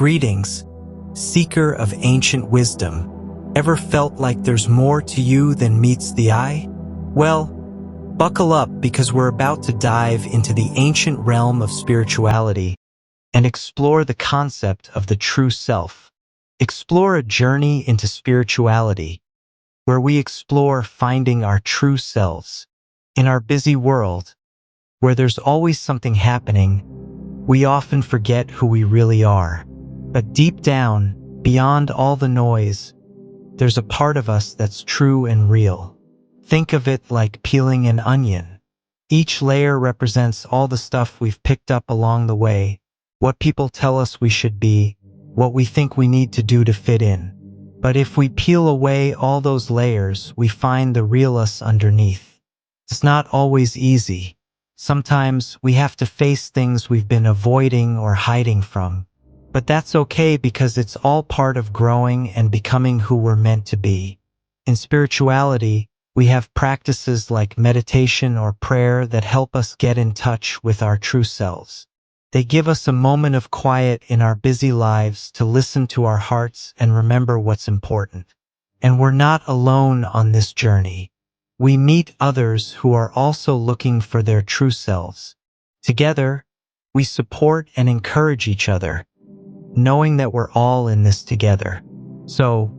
Greetings, seeker of ancient wisdom. Ever felt like there's more to you than meets the eye? Well, buckle up because we're about to dive into the ancient realm of spirituality and explore the concept of the true self. Explore a journey into spirituality where we explore finding our true selves. In our busy world, where there's always something happening, we often forget who we really are. But deep down, beyond all the noise, there's a part of us that's true and real. Think of it like peeling an onion. Each layer represents all the stuff we've picked up along the way, what people tell us we should be, what we think we need to do to fit in. But if we peel away all those layers, we find the real us underneath. It's not always easy. Sometimes we have to face things we've been avoiding or hiding from. But that's okay because it's all part of growing and becoming who we're meant to be. In spirituality, we have practices like meditation or prayer that help us get in touch with our true selves. They give us a moment of quiet in our busy lives to listen to our hearts and remember what's important. And we're not alone on this journey. We meet others who are also looking for their true selves. Together, we support and encourage each other, knowing that we're all in this together. So,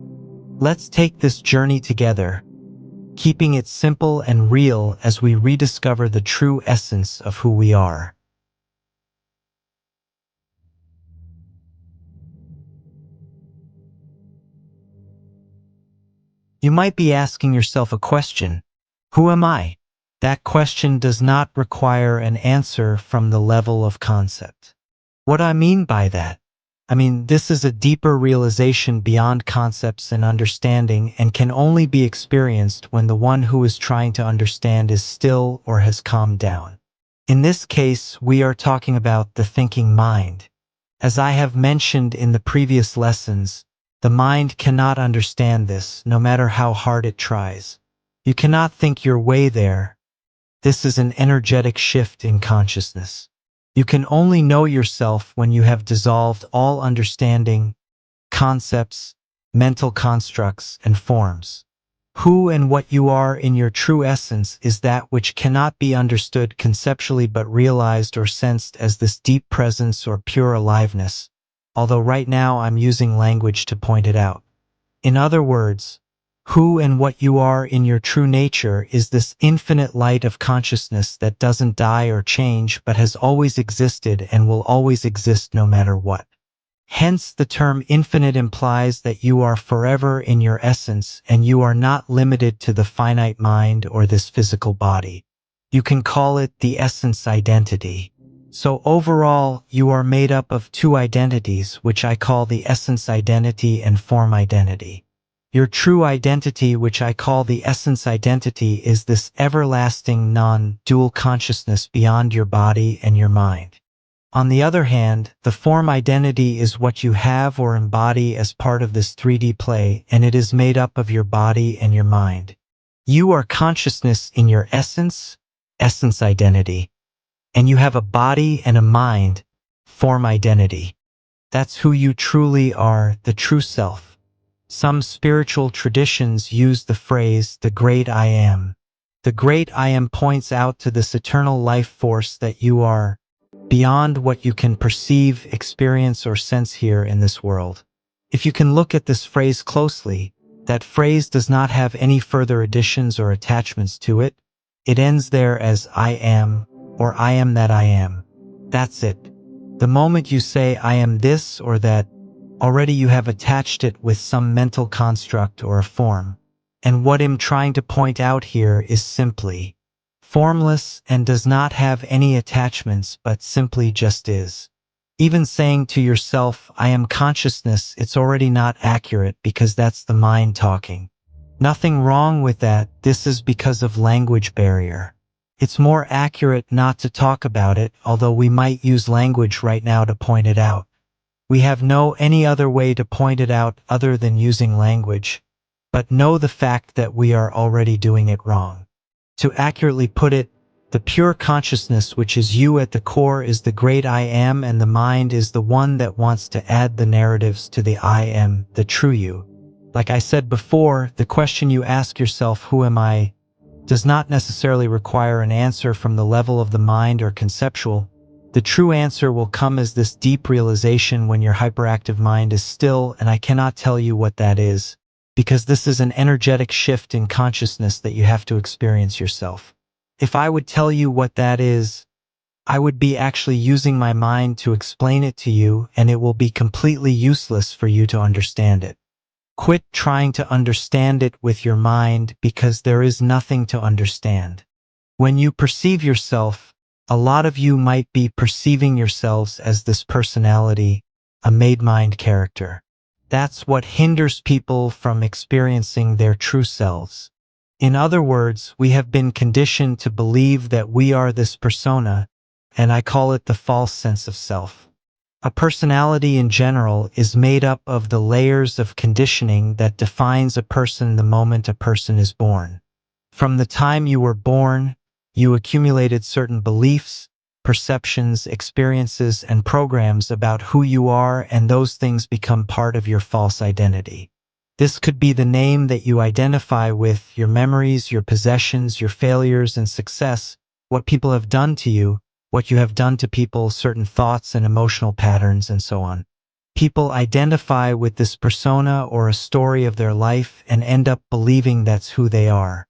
let's take this journey together, keeping it simple and real as we rediscover the true essence of who we are. You might be asking yourself a question. Who am I? That question does not require an answer from the level of concept. What I mean by that? This is a deeper realization beyond concepts and understanding and can only be experienced when the one who is trying to understand is still or has calmed down. In this case, we are talking about the thinking mind. As I have mentioned in the previous lessons, the mind cannot understand this, no matter how hard it tries. You cannot think your way there. This is an energetic shift in consciousness. You can only know yourself when you have dissolved all understanding, concepts, mental constructs, and forms. Who and what you are in your true essence is that which cannot be understood conceptually but realized or sensed as this deep presence or pure aliveness, although right now I'm using language to point it out. In other words, who and what you are in your true nature is this infinite light of consciousness that doesn't die or change but has always existed and will always exist no matter what. Hence, the term infinite implies that you are forever in your essence and you are not limited to the finite mind or this physical body. You can call it the essence identity. So overall, you are made up of two identities, which I call the essence identity and form identity. Your true identity, which I call the essence identity, is this everlasting non-dual consciousness beyond your body and your mind. On the other hand, the form identity is what you have or embody as part of this 3D play, and it is made up of your body and your mind. You are consciousness in your essence identity, and you have a body and a mind, form identity. That's who you truly are, the true self. Some spiritual traditions use the phrase, the great I am. The great I am points out to this eternal life force that you are, beyond what you can perceive, experience, or sense here in this world. If you can look at this phrase closely, that phrase does not have any further additions or attachments to it. It ends there as I am, or I am that I am. That's it. The moment you say I am this or that, already you have attached it with some mental construct or a form. And what I'm trying to point out here is simply formless and does not have any attachments but simply just is. Even saying to yourself, I am consciousness, it's already not accurate because that's the mind talking. Nothing wrong with that, this is because of language barrier. It's more accurate not to talk about it, although we might use language right now to point it out. We have no any other way to point it out other than using language, but know the fact that we are already doing it wrong. To accurately put it, The pure consciousness, which is you at the core, is the great I am, and the mind is the one that wants to add the narratives to the I am, the true you. Like I said before, the question you ask yourself, who am I, does not necessarily require an answer from the level of the mind or conceptual. The true answer will come as this deep realization when your hyperactive mind is still, and I cannot tell you what that is, because this is an energetic shift in consciousness that you have to experience yourself. If I would tell you what that is, I would be actually using my mind to explain it to you, and it will be completely useless for you to understand it. Quit trying to understand it with your mind, because there is nothing to understand. When you perceive yourself, a lot of you might be perceiving yourselves as this personality, a made-mind character. That's what hinders people from experiencing their true selves. In other words, we have been conditioned to believe that we are this persona, and I call it the false sense of self. A personality in general is made up of the layers of conditioning that defines a person the moment a person is born. From the time you were born, you accumulated certain beliefs, perceptions, experiences, and programs about who you are, and those things become part of your false identity. This could be the name that you identify with, your memories, your possessions, your failures and success, what people have done to you, what you have done to people, certain thoughts and emotional patterns, and so on. People identify with this persona or a story of their life and end up believing that's who they are.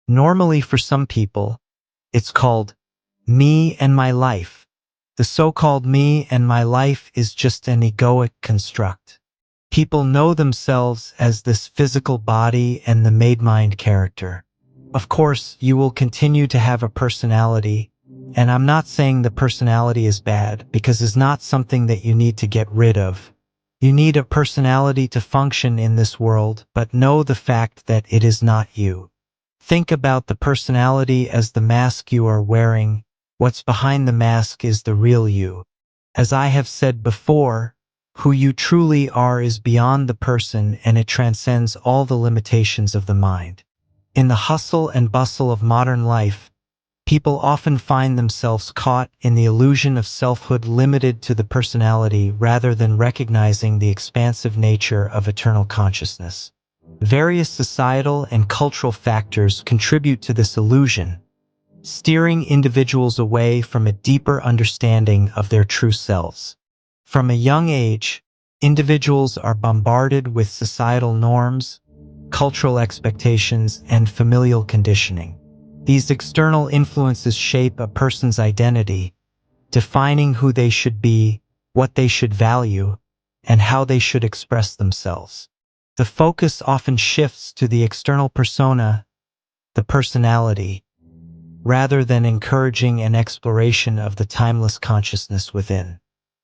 Normally, for some people, it's called me and my life. The so-called me and my life is just an egoic construct. People know themselves as this physical body and the made-mind character. Of course, you will continue to have a personality, and I'm not saying the personality is bad, because it's not something that you need to get rid of. You need a personality to function in this world, but know the fact that it is not you. Think about the personality as the mask you are wearing. What's behind the mask is the real you. As I have said before, who you truly are is beyond the person, and it transcends all the limitations of the mind. In the hustle and bustle of modern life, people often find themselves caught in the illusion of selfhood limited to the personality rather than recognizing the expansive nature of eternal consciousness. Various societal and cultural factors contribute to this illusion, steering individuals away from a deeper understanding of their true selves. From a young age, individuals are bombarded with societal norms, cultural expectations, and familial conditioning. These external influences shape a person's identity, defining who they should be, what they should value, and how they should express themselves. The focus often shifts to the external persona, the personality, rather than encouraging an exploration of the timeless consciousness within.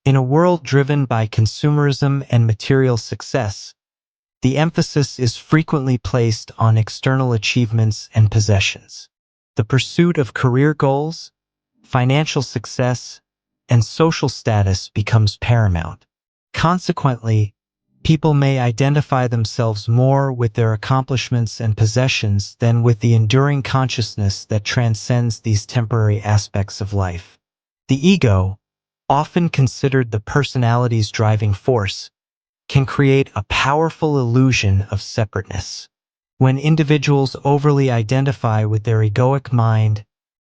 In a world driven by consumerism and material success, the emphasis is frequently placed on external achievements and possessions. The pursuit of career goals, financial success, and social status becomes paramount. Consequently, people may identify themselves more with their accomplishments and possessions than with the enduring consciousness that transcends these temporary aspects of life. The ego, often considered the personality's driving force, can create a powerful illusion of separateness. When individuals overly identify with their egoic mind,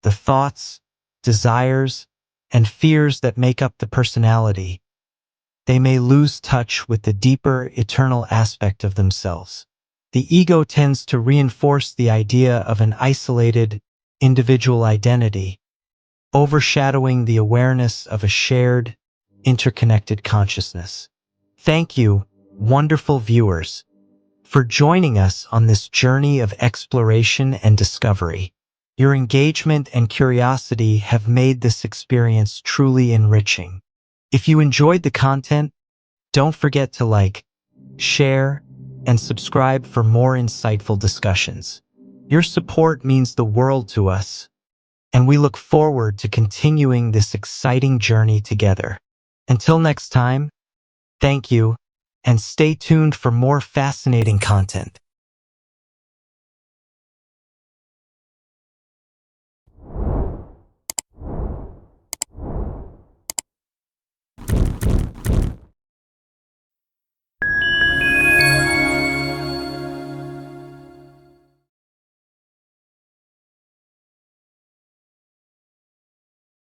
the thoughts, desires, and fears that make up the personality, they may lose touch with the deeper, eternal aspect of themselves. The ego tends to reinforce the idea of an isolated, individual identity, overshadowing the awareness of a shared, interconnected consciousness. Thank you, wonderful viewers, for joining us on this journey of exploration and discovery. Your engagement and curiosity have made this experience truly enriching. If you enjoyed the content, don't forget to like, share, and subscribe for more insightful discussions. Your support means the world to us, and we look forward to continuing this exciting journey together. Until next time, thank you, and stay tuned for more fascinating content.